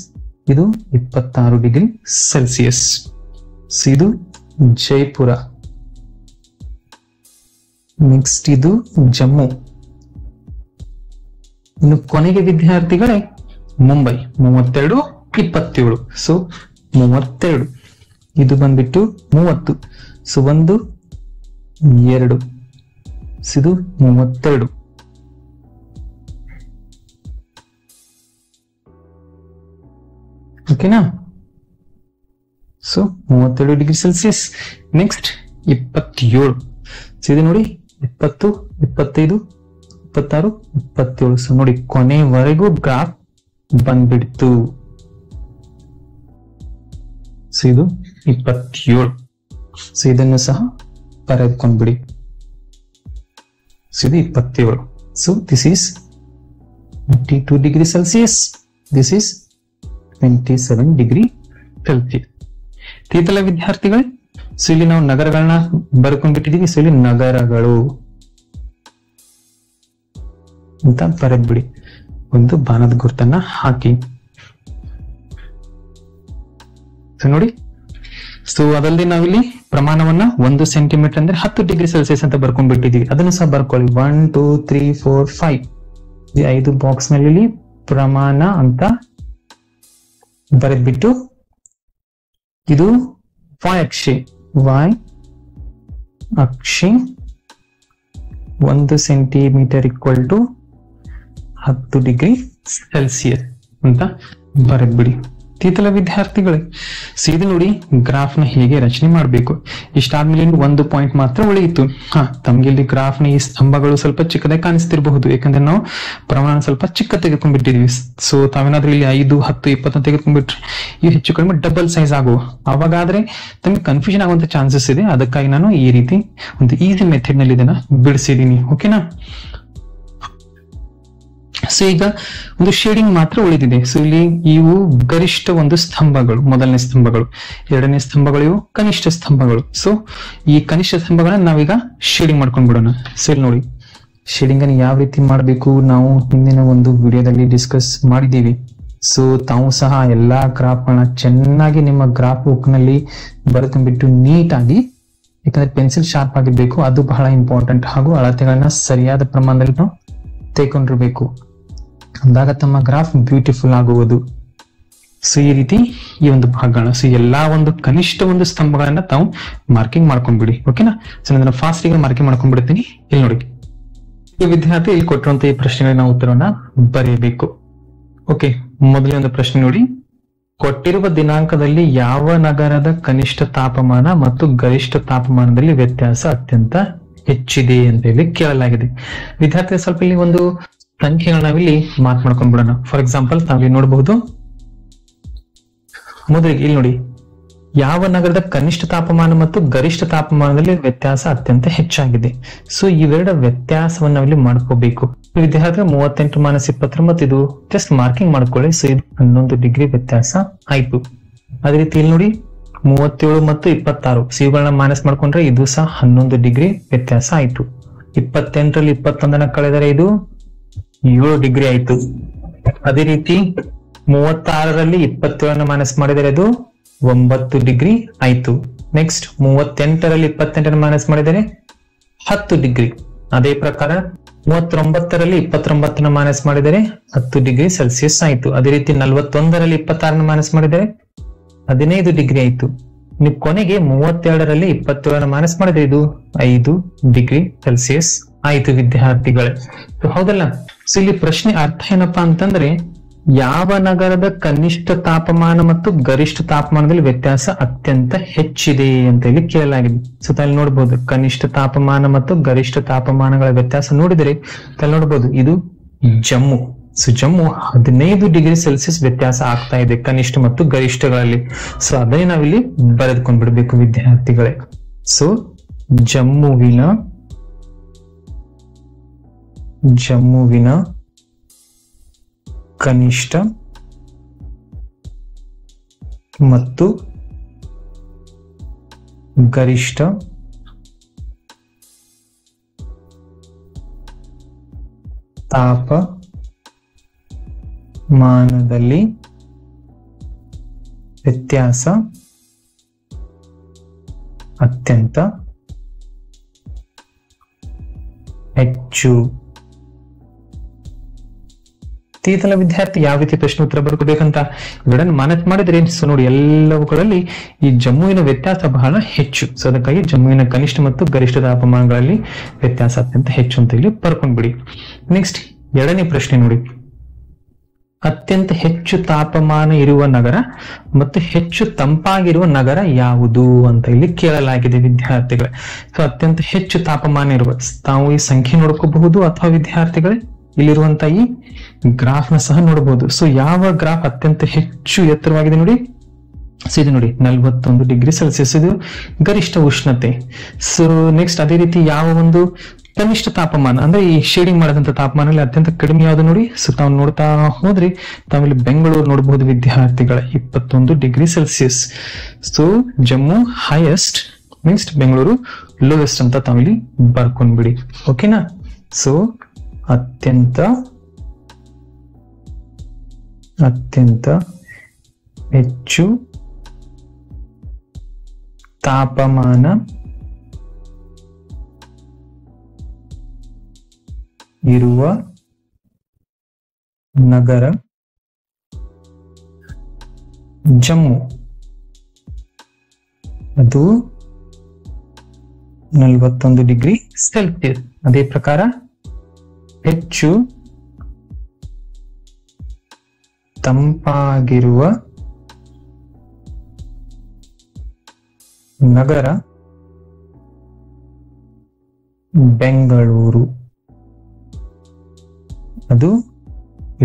ಇದು 26 ಡಿಗ್ರಿ ಸೆಲ್ಸಿಯಸ್. ಸೊ ಇದು ಜೈಪುರ. ನೆಕ್ಸ್ಟ್ ಇದು ಜಮ್ಮು. ಇನ್ನು ಕೊನೆಗೆ ವಿದ್ಯಾರ್ಥಿಗಳೇ ಮುಂಬೈ 32, 27. ಸೊ 32. ಇದು ಬಂದ್ಬಿಟ್ಟು 30. ಸೊ 1, 2. ಇದು 32. ಓಕೆನಾ. So 32 degree Celsius. Next 27. So ಇದು ನೋಡಿ 20, 25, 26, 27. ಸೊ ನೋಡಿ ಕೊನೆವರೆಗೂ ಗ್ರಾಫ್ ಬಂದ್ಬಿಡ್ತು. ಸೊ ಇದು 27. ಸೊ ಇದನ್ನು ಸಹ ಬರೆದುಕೊಂಡ್ಬಿಡಿ. ಸೊ ಇದು 27. So this is 22 degree Celsius, this is 27 degree Celsius. ತೀತಲ ವಿದ್ಯಾರ್ಥಿಗಳೇ, ಸೊ ಇಲ್ಲಿ ನಾವು ನಗರಗಳನ್ನ ಬರ್ಕೊಂಡ್ಬಿಟ್ಟಿದೀವಿ. ಸೊ ಇಲ್ಲಿ ನಗರಗಳು ಅಂತ ಬರೆದ್ಬಿಡಿ, ಒಂದು ಬಾಣದ ಗುರುತನ್ನ ಹಾಕಿ. ಸೊ ನೋಡಿ, ಸೊ ಅದಲ್ಲದೆ ನಾವಿಲ್ಲಿ ಪ್ರಮಾಣವನ್ನ 1 ಸೆಂಟಿಮೀಟರ್ ಅಂದ್ರೆ 10 ಡಿಗ್ರಿ ಸೆಲ್ಸಿಯಸ್ ಅಂತ ಬರ್ಕೊಂಡ್ಬಿಟ್ಟಿದೀವಿ. ಅದನ್ನು ಸಹ ಬರ್ಕೊಳ್ಳಿ. 1, 2, 3, 4, 5 ಈ 5 ಬಾಕ್ಸ್ ನಲ್ಲಿ ಪ್ರಮಾಣ ಅಂತ ಬರೆದ್ಬಿಟ್ಟು ಇದು y ಅಕ್ಷೆ 1 centimetre equal to 10 degree Celsius ಅಂತ ಬರೆದ್ಬಿಡಿ. ತೀತಲ ವಿದ್ಯಾರ್ಥಿಗಳೇ, ಸೀದಾ ನೋಡಿ ಗ್ರಾಫ್ ನ ಹೇಗೆ ರಚನೆ ಮಾಡಬೇಕು. ಇಷ್ಟಾದ್ಮೇಲೆ ಒಂದು ಪಾಯಿಂಟ್ ಮಾತ್ರ ಉಳಿಯಿತು. ತಮ್ಗೆ ಇಲ್ಲಿ ಗ್ರಾಫ್ ನ ಈ ಸ್ತಂಭಗಳು ಸ್ವಲ್ಪ ಚಿಕ್ಕದಾಗಿ ಕಾಣಿಸ್ತಿರಬಹುದು, ಯಾಕಂದ್ರೆ ನಾವು ಪ್ರಮಾಣ ಸ್ವಲ್ಪ ಚಿಕ್ಕ ತೆಗೆದುಕೊಂಡ್ಬಿಟ್ಟಿದ್ವಿ. ಸೊ ತಾವೇನಾದ್ರೂ ಇಲ್ಲಿ 5, 10, 20 ತೆಗೆದುಕೊಂಡ್ಬಿಟ್ರೆ ಇವು ಹೆಚ್ಚು ಕಡಿಮೆ ಡಬಲ್ ಸೈಜ್ ಆಗುವ. ಅವಾಗಾದ್ರೆ ತಮ್ಗೆ ಕನ್ಫ್ಯೂಷನ್ ಆಗುವಂತ ಚಾನ್ಸಸ್ ಇದೆ. ಅದಕ್ಕಾಗಿ ನಾನು ಈ ರೀತಿ ಒಂದು ಈಸಿ ಮೆಥಡ್ ನಲ್ಲಿ ಇದನ್ನ ಬಿಡಿಸಿದೀನಿ. ಓಕೆನಾ? ಸೊ ಈಗ ಒಂದು ಶೇಡಿಂಗ್ ಮಾತ್ರ ಉಳಿದಿದೆ. ಸೊ ಇಲ್ಲಿ ಇವು ಗರಿಷ್ಠ ಒಂದು ಸ್ತಂಭಗಳು, ಮೊದಲನೇ ಸ್ತಂಭಗಳು, ಎರಡನೇ ಸ್ತಂಭಗಳು, ಇವು ಕನಿಷ್ಠ ಸ್ತಂಭಗಳು. ಸೊ ಈ ಕನಿಷ್ಠ ಸ್ತಂಭಗಳನ್ನ ನಾವೀಗ ಶೇಡಿಂಗ್ ಮಾಡ್ಕೊಂಡ್ ಬಿಡೋಣ. ಸೊ ಇಲ್ಲಿ ನೋಡಿ ಶೇಡಿಂಗ್ ಅನ್ನು ಯಾವ ರೀತಿ ಮಾಡಬೇಕು ನಾವು ಹಿಂದಿನ ಒಂದು ವಿಡಿಯೋದಲ್ಲಿ ಡಿಸ್ಕಸ್ ಮಾಡಿದ್ದೀವಿ. ಸೊ ತಾವು ಸಹ ಎಲ್ಲಾ ಗ್ರಾಫ್ ಗಳನ್ನ ಚೆನ್ನಾಗಿ ನಿಮ್ಮ ಗ್ರಾಫ್ ಬುಕ್ ನಲ್ಲಿ ಬರೆದುಬಿಟ್ಟು ನೀಟಾಗಿ, ಯಾಕಂದ್ರೆ ಪೆನ್ಸಿಲ್ ಶಾರ್ಪ್ ಆಗಿರ್ಬೇಕು, ಅದು ಬಹಳ ಇಂಪಾರ್ಟೆಂಟ್. ಹಾಗೂ ಅಳತೆಗಳನ್ನ ಸರಿಯಾದ ಪ್ರಮಾಣದಲ್ಲಿ ನಾವು ತೆಗೆದುಕೊಂಡಿರ್ಬೇಕು, ಅಂದಾಗ ತಮ್ಮ ಗ್ರಾಫ್ ಬ್ಯೂಟಿಫುಲ್ ಆಗುವುದು. ಸೊ ಈ ರೀತಿ ಈ ಒಂದು ಭಾಗಗಳನ್ನ, ಸೊ ಎಲ್ಲಾ ಒಂದು ಕನಿಷ್ಠ ಒಂದು ಸ್ತಂಭಗಳನ್ನ ತಾವು ಮಾರ್ಕಿಂಗ್ ಮಾಡ್ಕೊಂಡ್ಬಿಡಿ. ಓಕೆನಾ? ಸೊ ನಾನು ಫಾಸ್ಟ್ ಗೆ ಮಾರ್ಕಿಂಗ್ ಮಾಡ್ಕೊಂಡ್ಬಿಡ್ತೀನಿ. ಇಲ್ಲಿ ನೋಡಿ ವಿದ್ಯಾರ್ಥಿ ಇಲ್ಲಿ ಕೊಟ್ಟಿರುವಂತಹ ಈ ಪ್ರಶ್ನೆಗಳಿಗೆ ನಾವು ಉತ್ತರವನ್ನ ಬರೆಯಬೇಕು. ಓಕೆ, ಮೊದಲನೇ ಒಂದು ಪ್ರಶ್ನೆ ನೋಡಿ. ಕೊಟ್ಟಿರುವ ದಿನಾಂಕದಲ್ಲಿ ಯಾವ ನಗರದ ಕನಿಷ್ಠ ತಾಪಮಾನ ಮತ್ತು ಗರಿಷ್ಠ ತಾಪಮಾನದಲ್ಲಿ ವ್ಯತ್ಯಾಸ ಅತ್ಯಂತ ಹೆಚ್ಚಿದೆ ಅಂತ ಹೇಳಿ ಕೇಳಲಾಗಿದೆ. ವಿದ್ಯಾರ್ಥಿ ಸ್ವಲ್ಪ ಇಲ್ಲಿ ಒಂದು ಸಂಖ್ಯೆಗಳನ್ನ ನಾವಿಲ್ಲಿ ಮಾರ್ಕ್ ಮಾಡ್ಕೊಂಡ್ಬಿಡೋಣ. ಫಾರ್ ಎಕ್ಸಾಂಪಲ್ ತಾವಿಲ್ಲಿ ನೋಡಬಹುದು, ಮೊದಲಿಗೆ ಇಲ್ಲಿ ನೋಡಿ, ಯಾವ ನಗರದ ಕನಿಷ್ಠ ತಾಪಮಾನ ಮತ್ತು ಗರಿಷ್ಠ ತಾಪಮಾನದಲ್ಲಿ ವ್ಯತ್ಯಾಸ ಅತ್ಯಂತ ಹೆಚ್ಚಾಗಿದೆ. ಸೊ ಇವೆರಡ ವ್ಯತ್ಯಾಸವನ್ನ ನಾವಿಲ್ಲಿ ಮಾಡ್ಕೋಬೇಕು. ವಿದ್ಯಾರ್ಥಿ 38-29 ಇದು ಜಸ್ಟ್ ಮಾರ್ಕಿಂಗ್ ಮಾಡ್ಕೊಳ್ಳಿ. ಸೊ ಇದು 11 ಡಿಗ್ರಿ ವ್ಯತ್ಯಾಸ ಆಯ್ತು. ಅದೇ ರೀತಿ ಇಲ್ಲಿ ನೋಡಿ 37 ಮತ್ತು 26, ಸೊ ಇವುಗಳನ್ನ ಮೈನಸ್ ಮಾಡ್ಕೊಂಡ್ರೆ ಇದು ಸಹ 11 ಡಿಗ್ರಿ ವ್ಯತ್ಯಾಸ ಆಯ್ತು. 28ರಲ್ಲಿ 21 ಕಳೆದರೆ ಇದು 7 ಡಿಗ್ರಿ ಆಯ್ತು. ಅದೇ ರೀತಿ 36ರಲ್ಲಿ 27 ಮೈನಸ್ ಮಾಡಿದರೆ ಅದು 9 ಡಿಗ್ರಿ ಆಯ್ತು. ನೆಕ್ಸ್ಟ್ 38ರಲ್ಲಿ 28 ಮೈನಸ್ ಮಾಡಿದರೆ 10 ಡಿಗ್ರಿ. ಅದೇ ಪ್ರಕಾರ 39ರಲ್ಲಿ 29 ಮೈನಸ್ ಮಾಡಿದರೆ 10 ಡಿಗ್ರಿ ಸೆಲ್ಸಿಯಸ್ ಆಯ್ತು. ಅದೇ ರೀತಿ 41ರಲ್ಲಿ 26 ಮೈನಸ್ ಮಾಡಿದರೆ 15 ಡಿಗ್ರಿ ಆಯ್ತು. ನೀವು ಕೊನೆಗೆ 32ರಲ್ಲಿ 27 ಮೈನಸ್ ಮಾಡಿದ್ರೆ ಇದು 5 ಡಿಗ್ರಿ ಸೆಲ್ಸಿಯಸ್ ಆಯ್ತು ವಿದ್ಯಾರ್ಥಿಗಳೇ. ಹೌದಲ್ಲ? ಸೊ ಇಲ್ಲಿ ಪ್ರಶ್ನೆ ಅರ್ಥ ಏನಪ್ಪಾ ಅಂತಂದ್ರೆ, ಯಾವ ನಗರದ ಕನಿಷ್ಠ ತಾಪಮಾನ ಮತ್ತು ಗರಿಷ್ಠ ತಾಪಮಾನದಲ್ಲಿ ವ್ಯತ್ಯಾಸ ಅತ್ಯಂತ ಹೆಚ್ಚಿದೆ ಅಂತ ಹೇಳಿ ಕೇಳಲಾಗಿದೆ. ಸೊ ಅಲ್ಲಿ ನೋಡಬಹುದು ಕನಿಷ್ಠ ತಾಪಮಾನ ಮತ್ತು ಗರಿಷ್ಠ ತಾಪಮಾನಗಳ ವ್ಯತ್ಯಾಸ ನೋಡಿದರೆ ಅಲ್ಲಿ ನೋಡಬಹುದು ಇದು Jammu. So Jammu 15 degree Celsius ವ್ಯತ್ಯಾಸ ಆಗ್ತಾ ಇದೆ ಕನಿಷ್ಠ ಮತ್ತು ಗರಿಷ್ಠಗಳಲ್ಲಿ. ಸೊ ಅದನ್ನೇ ನಾವಿಲ್ಲಿ ಬರೆದುಕೊಂಡ್ ಬಿಡ್ಬೇಕು ವಿದ್ಯಾರ್ಥಿಗಳೇ. ಸೊ ಜಮ್ಮುವಿನ ಕನಿಷ್ಠ ಮತ್ತು ಗರಿಷ್ಠ ತಾಪಮಾನದಲ್ಲಿ ವ್ಯತ್ಯಾಸ ಅತ್ಯಂತ ಹೆಚ್ಚು. ತೀತಲ ವಿದ್ಯಾರ್ಥಿ ಯಾವ ರೀತಿ ಪ್ರಶ್ನೆ ಉತ್ತರ ಬರ್ಕೋಬೇಕಂತ ಇವೆರಡನ್ನು ಮನಸ್ ಮಾಡಿದ್ರೆ, ಸೊ ನೋಡಿ ಎಲ್ಲವುಗಳಲ್ಲಿ ಈ ಜಮ್ಮುವಿನ ವ್ಯತ್ಯಾಸ ಬಹಳ ಹೆಚ್ಚು. ಸೊ ಅದಕ್ಕಾಗಿ ಜಮ್ಮುವಿನ ಕನಿಷ್ಠ ಮತ್ತು ಗರಿಷ್ಠ ತಾಪಮಾನಗಳಲ್ಲಿ ವ್ಯತ್ಯಾಸ ಅತ್ಯಂತ ಹೆಚ್ಚು ಅಂತ ಇಲ್ಲಿ ಬರ್ಕೊಂಡ್ಬಿಡಿ. ನೆಕ್ಸ್ಟ್ ಎರಡನೇ ಪ್ರಶ್ನೆ ನೋಡಿ, ಅತ್ಯಂತ ಹೆಚ್ಚು ತಾಪಮಾನ ಇರುವ ನಗರ ಮತ್ತು ಹೆಚ್ಚು ತಂಪಾಗಿರುವ ನಗರ ಯಾವುದು ಅಂತ ಇಲ್ಲಿ ಕೇಳಲಾಗಿದೆ ವಿದ್ಯಾರ್ಥಿಗಳೇ. ಸೊ ಅತ್ಯಂತ ಹೆಚ್ಚು ತಾಪಮಾನ ಇರುವ, ತಾವು ಈ ಸಂಖ್ಯೆ ನೋಡ್ಕೋಬಹುದು ಅಥವಾ ವಿದ್ಯಾರ್ಥಿಗಳೇ ಇಲ್ಲಿರುವಂತ ಈ ಗ್ರಾಫ್ ನ ಸಹ ನೋಡಬಹುದು. ಸೊ ಯಾವ ಗ್ರಾಫ್ ಅತ್ಯಂತ ಹೆಚ್ಚು ಎತ್ತರವಾಗಿದೆ ನೋಡಿ, ಸೊ ಇದು ನೋಡಿ 41 ಡಿಗ್ರಿ ಸೆಲ್ಸಿಯಸ್, ಇದು ಗರಿಷ್ಠ ಉಷ್ಣತೆ. ಸೊ ನೆಕ್ಸ್ಟ್ ಅದೇ ರೀತಿ ಯಾವ ಒಂದು ಕನಿಷ್ಠ ತಾಪಮಾನ ಅಂದ್ರೆ ಈ ಶೇಡಿಂಗ್ ಮಾಡದಂತ ತಾಪಮಾನದಲ್ಲಿ ಅತ್ಯಂತ ಕಡಿಮೆ ಯಾವುದು ನೋಡಿ. ಸೊ ತಾವು ನೋಡ್ತಾ ಹೋದ್ರಿ ತಾವಿಲ್ಲಿ ಬೆಂಗಳೂರು ನೋಡಬಹುದು ವಿದ್ಯಾರ್ಥಿಗಳ 21 degree Celsius. So Jammu highest, next Bengaluru lowest ಅಂತ ತಾವಿಲ್ಲಿ ಬರ್ಕೊಂಡ್ಬಿಡಿ. ಓಕೆನಾ? ಸೊ ಅತ್ಯಂತ ಹೆಚ್ಚು ತಾಪಮಾನ ಇರುವ ನಗರ ಜಮ್ಮು, ಅದು 41 ಡಿಗ್ರಿ ಸೆಲ್ಸಿಯಸ್. ಅದೇ ಪ್ರಕಾರ ಹೆಚ್ಚು ತಂಪಾಗಿರುವ ನಗರ ಬೆಂಗಳೂರು, ಅದು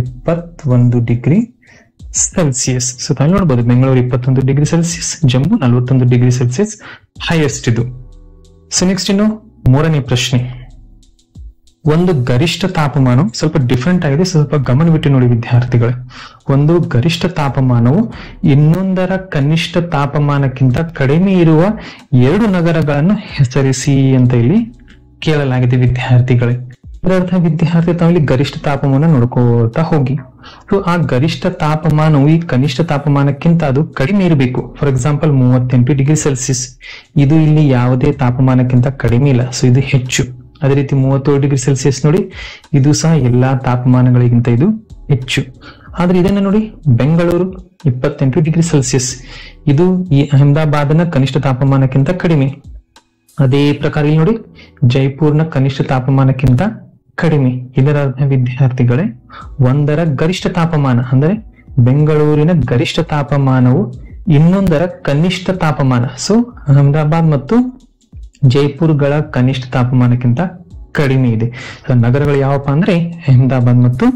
21 ಡಿಗ್ರಿ ಸೆಲ್ಸಿಯಸ್. ಸೊ ತಾವು ನೋಡ್ಬೋದು Bengaluru 21 degree Celsius, Jammu 41 degree Celsius highest ಇದು. ಸೊ ನೆಕ್ಸ್ಟ್ ಇನ್ನು ಮೂರನೇ ಪ್ರಶ್ನೆ. ಒಂದು ಗರಿಷ್ಠ ತಾಪಮಾನ ಸ್ವಲ್ಪ ಡಿಫ್ರೆಂಟ್ ಆಗಿದೆ, ಸ್ವಲ್ಪ ಗಮನವಿಟ್ಟು ನೋಡಿ ವಿದ್ಯಾರ್ಥಿಗಳೇ. ಒಂದು ಗರಿಷ್ಠ ತಾಪಮಾನವು ಇನ್ನೊಂದರ ಕನಿಷ್ಠ ತಾಪಮಾನಕ್ಕಿಂತ ಕಡಿಮೆ ಇರುವ 2 ನಗರಗಳನ್ನು ಹೆಸರಿಸಿ ಅಂತ ಇಲ್ಲಿ ಕೇಳಲಾಗಿದೆ ವಿದ್ಯಾರ್ಥಿಗಳೇ. ಇದರರ್ಥ ವಿದ್ಯಾರ್ಥಿ ತಾವಿಲ್ಲಿ ಗರಿಷ್ಠ ತಾಪಮಾನ ನೋಡ್ಕೋತಾ ಹೋಗಿ. ಸೊ ಆ ಗರಿಷ್ಠ ತಾಪಮಾನವು ಈ ಕನಿಷ್ಠ ತಾಪಮಾನಕ್ಕಿಂತ ಅದು ಕಡಿಮೆ ಇರಬೇಕು. ಫಾರ್ ಎಕ್ಸಾಂಪಲ್ 38 ಡಿಗ್ರಿ ಸೆಲ್ಸಿಯಸ್, ಇದು ಇಲ್ಲಿ ಯಾವುದೇ ತಾಪಮಾನಕ್ಕಿಂತ ಕಡಿಮೆ ಇಲ್ಲ, ಸೊ ಇದು ಹೆಚ್ಚು. ಅದೇ ರೀತಿ 37 ಡಿಗ್ರಿ ಸೆಲ್ಸಿಯಸ್ ನೋಡಿ, ಇದು ಸಹ ಎಲ್ಲಾ ತಾಪಮಾನಗಳಿಗಿಂತ ಇದು ಹೆಚ್ಚು. ಆದ್ರೆ ಇದನ್ನ ನೋಡಿ ಬೆಂಗಳೂರು 28 ಡಿಗ್ರಿ ಸೆಲ್ಸಿಯಸ್, ಇದು ಈ ಅಹಮದಾಬಾದ್ನ ಕನಿಷ್ಠ ತಾಪಮಾನಕ್ಕಿಂತ ಕಡಿಮೆ. ಅದೇ ಪ್ರಕಾರ ಇಲ್ಲಿ ನೋಡಿ ಜೈಪುರ್ನ ಕನಿಷ್ಠ ತಾಪಮಾನಕ್ಕಿಂತ ಕಡಿಮೆ. ಇದರ ವಿದ್ಯಾರ್ಥಿಗಳೇ ಒಂದರ ಗರಿಷ್ಠ ತಾಪಮಾನ ಅಂದ್ರೆ ಬೆಂಗಳೂರಿನ ಗರಿಷ್ಠ ತಾಪಮಾನವು ಇನ್ನೊಂದರ ಕನಿಷ್ಠ ತಾಪಮಾನ, ಸೊ ಅಹಮದಾಬಾದ್ ಮತ್ತು ಜೈಪುರ್ಗಳ ಕನಿಷ್ಠ ತಾಪಮಾನಕ್ಕಿಂತ ಕಡಿಮೆ ಇದೆ. ನಗರಗಳು ಯಾವಪ್ಪ ಅಂದ್ರೆ ಅಹಮದಾಬಾದ್ ಮತ್ತು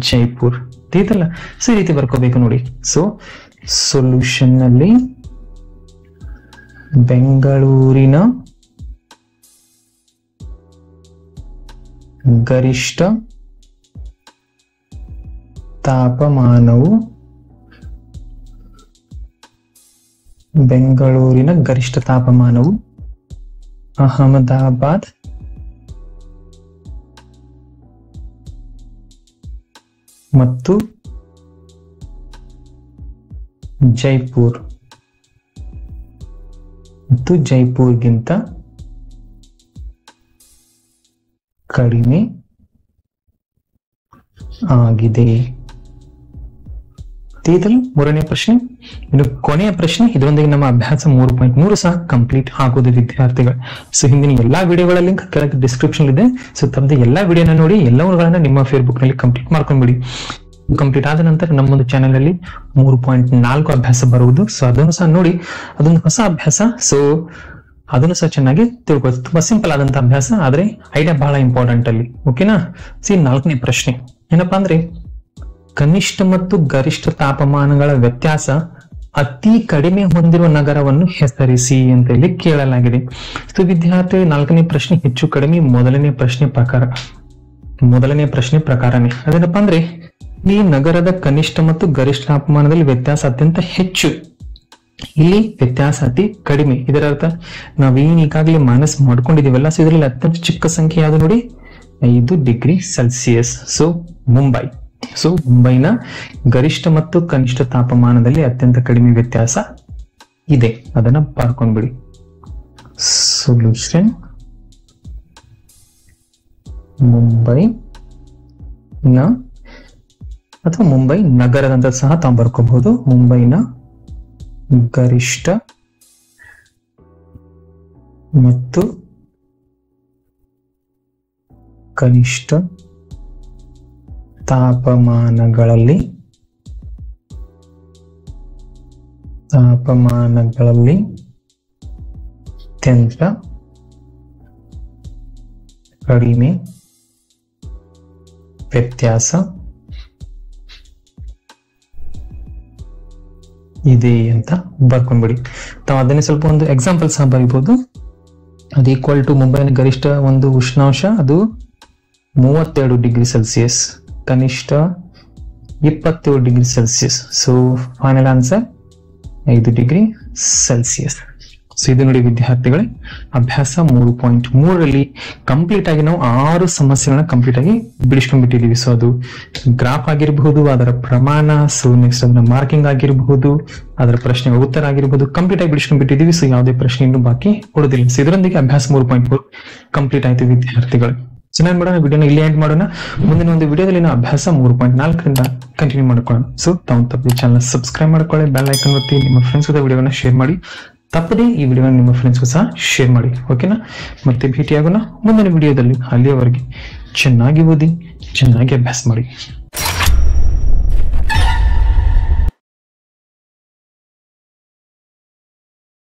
ಜೈಪುರ್ ಇದಲ್ಲ. ಸೊ ಈ ರೀತಿ ಬರ್ಕೋಬೇಕು ನೋಡಿ. ಸೊ ಸೊಲ್ಯೂಷನ್ ನಲ್ಲಿ ಬೆಂಗಳೂರಿನ ಗರಿಷ್ಠ ತಾಪಮಾನವು ಅಹಮದಾಬಾದ್ ಮತ್ತು ಜೈಪುರ್ಗಿಂತ ಕಡಿಮೆ ಆಗಿದೆ. ಮೂರನೇ ಪ್ರಶ್ನೆ. ಇನ್ನು ಕೊನೆಯ ಪ್ರಶ್ನೆ, ಇದರೊಂದಿಗೆ ನಮ್ಮ ಅಭ್ಯಾಸ 3.3 ಸಹ ಕಂಪ್ಲೀಟ್ ಆಗೋದು ವಿದ್ಯಾರ್ಥಿಗಳು. ಸೊ ಹಿಂದಿನ ಎಲ್ಲಾ ವಿಡಿಯೋಗಳ ಲಿಂಕ್ ಕೆಳಗೆ ಡಿಸ್ಕ್ರಿಪ್ಷನ್ ಇದೆ. ಸೊ ತಮ್ಮದು ಎಲ್ಲಾ ವಿಡಿಯೋನ ನೋಡಿ ಎಲ್ಲವುಗಳನ್ನ ನಿಮ್ಮ ಫೇಸ್ಬುಕ್ ನಲ್ಲಿ ಕಂಪ್ಲೀಟ್ ಮಾಡ್ಕೊಂಡ್ಬಿಡಿ. ಕಂಪ್ಲೀಟ್ ಆದ ನಂತರ ನಮ್ಮೊಂದು ಚಾನೆಲ್ ನಲ್ಲಿ 3.4 ಅಭ್ಯಾಸ ಬರುವುದು. ಸೊ ಅದನ್ನು ಸಹ ನೋಡಿ, ಅದೊಂದು ಹೊಸ ಅಭ್ಯಾಸ. ಸೊ ಅದನ್ನು ಸಹ ಚೆನ್ನಾಗಿ ತಿಳ್ಕೊಳ್ಳಿ. ತುಂಬಾ ಸಿಂಪಲ್ ಆದಂತ ಅಭ್ಯಾಸ, ಆದ್ರೆ ಐಡಿಯಾ ಬಹಳ ಇಂಪಾರ್ಟೆಂಟ್ ಅಲ್ಲಿ. ಓಕೆನಾ? ಸಿ 4ನೇ ಪ್ರಶ್ನೆ ಏನಪ್ಪಾ ಅಂದ್ರೆ ಕನಿಷ್ಠ ಮತ್ತು ಗರಿಷ್ಠ ತಾಪಮಾನಗಳ ವ್ಯತ್ಯಾಸ ಅತಿ ಕಡಿಮೆ ಹೊಂದಿರುವ ನಗರವನ್ನು ಹೆಸರಿಸಿ ಅಂತ ಇಲ್ಲಿ ಕೇಳಲಾಗಿದೆ. ಸೊ ವಿದ್ಯಾರ್ಥಿ 4ನೇ ಪ್ರಶ್ನೆ ಹೆಚ್ಚು ಕಡಿಮೆ ಮೊದಲನೇ ಪ್ರಶ್ನೆ ಪ್ರಕಾರನೇ. ಅದೇನಪ್ಪಾ ಅಂದ್ರೆ ಈ ನಗರದ ಕನಿಷ್ಠ ಮತ್ತು ಗರಿಷ್ಠ ತಾಪಮಾನದಲ್ಲಿ ವ್ಯತ್ಯಾಸ ಅತ್ಯಂತ ಹೆಚ್ಚು, ಇಲ್ಲಿ ವ್ಯತ್ಯಾಸ ಅತಿ ಕಡಿಮೆ. ಇದರ ಅರ್ಥ ನಾವೇನ್ ಈಗಾಗಲೇ ಮೈನಸ್ ಮಾಡ್ಕೊಂಡಿದೀವಲ್ಲ, ಸೊ ಇದರಲ್ಲಿ ಅತ್ಯಂತ ಚಿಕ್ಕ ಸಂಖ್ಯೆ ಯಾವುದು ನೋಡಿ 5 ಡಿಗ್ರಿ ಸೆಲ್ಸಿಯಸ್. ಸೊ ಮುಂಬೈನ ಗರಿಷ್ಠ ಮತ್ತು ಕನಿಷ್ಠ ತಾಪಮಾನದಲ್ಲಿ ಅತ್ಯಂತ ಕಡಿಮೆ ವ್ಯತ್ಯಾಸ ಇದೆ, ಅದನ್ನ ಬರ್ಕೊಂಡ್ಬಿಡಿ. ಸೊಲ್ಯೂಷನ್ ಮುಂಬೈ ನಗರದಂತ ಸಹ ತಾವು ಬರ್ಕೋಬಹುದು. ಮುಂಬೈನ ಗರಿಷ್ಠ ಮತ್ತು ಕನಿಷ್ಠ ತಾಪಮಾನಗಳಲ್ಲಿ ಅತ್ಯಂತ ಕಡಿಮೆ ವ್ಯತ್ಯಾಸ ಇದೆ ಅಂತ ಬರ್ಕೊಂಡ್ಬಿಡಿ. ತಾವು ಅದನ್ನೇ ಸ್ವಲ್ಪ ಒಂದು ಎಕ್ಸಾಂಪಲ್ ಸಹ ಬರೀಬಹುದು. ಅದು ಈಕ್ವಲ್ ಟು ಮುಂಬೈನ ಗರಿಷ್ಠ ಒಂದು ಉಷ್ಣಾಂಶ ಅದು 32 ಡಿಗ್ರಿ ಸೆಲ್ಸಿಯಸ್, ಕನಿಷ್ಠ 27 degree Celsius. So final answer 5 degree Celsius. So ಇದು ನೋಡಿ ವಿದ್ಯಾರ್ಥಿಗಳೇ, ಅಭ್ಯಾಸ 3.3ರಲ್ಲಿ ಕಂಪ್ಲೀಟ್ ಆಗಿ ನಾವು 6 ಸಮಸ್ಯೆಗಳನ್ನ ಕಂಪ್ಲೀಟ್ ಆಗಿ ಬಿಡಿಸ್ಕೊಂಡ್ಬಿಟ್ಟಿದೀವಿ. ಸೊ ಅದು ಗ್ರಾಫ್ ಆಗಿರಬಹುದು, ಅದರ ಪ್ರಮಾಣ, ಸೊ ನೆಕ್ಸ್ಟ್ ಅದನ್ನ ಮಾರ್ಕಿಂಗ್ ಆಗಿರಬಹುದು, ಅದರ ಪ್ರಶ್ನೆಗಳ ಉತ್ತರ ಆಗಿರಬಹುದು, ಕಂಪ್ಲೀಟ್ ಆಗಿ ಬಿಡಿಸ್ಕೊಂಡ್ಬಿಟ್ಟಿದೀವಿ. ಸೊ ಯಾವುದೇ ಪ್ರಶ್ನೆ ಇನ್ನು ಬಾಕಿ ಉಳಿದಿಲ್ಲ. ಸೊ ಇದರೊಂದಿಗೆ ಅಭ್ಯಾಸ 3.4 ಕಂಪ್ಲೀಟ್ ಆಯ್ತು ವಿದ್ಯಾರ್ಥಿಗಳು. ಚೆನ್ನಾಗಿ ಮಾಡೋಣ, ವಿಡಿಯೋನ ಇಲ್ಲಿ ಎಂಡ್ ಮಾಡೋಣ. ಮುಂದಿನ ಒಂದು ವಿಡಿಯೋದಲ್ಲಿ ನಾವು ಅಭ್ಯಾಸ 3.4ರಿಂದ ಕಂಟಿನ್ಯೂ ಮಾಡ್ಕೊಳ್ಳೋಣ. ಸೊ ತಾವು ತಪ್ಪದೆ ಚಾನಲ್ ಸಬ್ಸ್ಕ್ರೈಬ್ ಮಾಡ್ಕೊಳ್ಳಿ, ಬೆಲ್ ಐಕನ್ ಒತ್ತಿ, ನಿಮ್ಮ ಫ್ರೆಂಡ್ಸ್ ಜೊತೆ ವಿಡಿಯೋನ ಶೇರ್ ಮಾಡಿ. ತಪ್ಪದೆ ಈ ವಿಡಿಯೋನ ನಿಮ್ಮ ಫ್ರೆಂಡ್ಸ್ಗೂ ಸಹ ಶೇರ್ ಮಾಡಿ. ಓಕೆನಾ? ಮತ್ತೆ ಭೇಟಿಯಾಗೋಣ ಮುಂದಿನ ವಿಡಿಯೋದಲ್ಲಿ. ಅಲ್ಲಿಯವರೆಗೆ ಚೆನ್ನಾಗಿ ಓದಿ, ಚೆನ್ನಾಗಿ ಅಭ್ಯಾಸ ಮಾಡಿ.